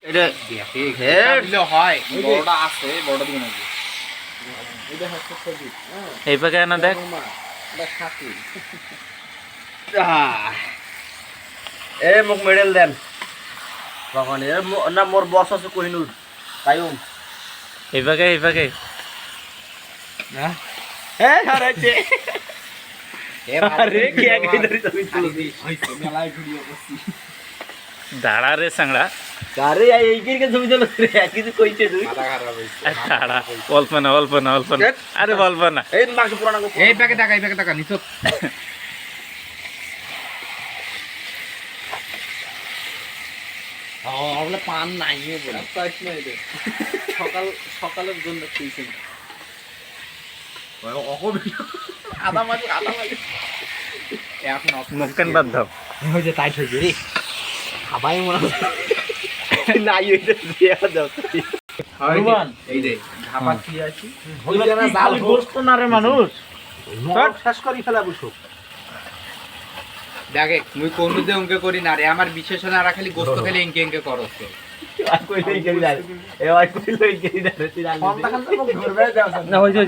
এটা দিলে হয় বড়টা আছে বড়টা দিবেন নাকি এটা হচ্ছে সবজি হ্যাঁ এই পাকে না দেখ এটা খাসি এ মোক মেডেল দেন কখন এ না মোর বস আছে কোহিনুর কায়ুম এই পাকে না এ হারাইছে আরে কি আগে ধরি তুমি হইছে মেলায় ভিডিও করছি দাঁড়া রে সাংড়া আরে এই কি তুমি চলো রে কিছু কইছে তুই মাথা খারাপ হইছে দাঁড়া অল্প না আরে অল্প না এই মাকে পুরানা গো এই প্যাকে টাকা নিছো আমরা পান নাই বলে পাইছ না এটা সকালের জন্য টিউশন আদা মাঝে এখন মুখকান বাদ দাও হইছে টাইট হইছে রে খাবাই মনে নাই হইতে দিয়া দাও হনুমান এই যে ধাপা কি আছে হইল না জাল গোস্ত না রে মানুষ সব শেষ করি ফেলা বুঝো দেখে মুই কোন দে অঙ্কে করি না রে আমার বিশেষণ আর খালি গোস্ত খালি এঙ্কে এঙ্কে করছ আর কইলেই গেলি না এ ভাই কইলেই গেলি না তুই ফোন দেখান তো ধরবে দাও না হইছে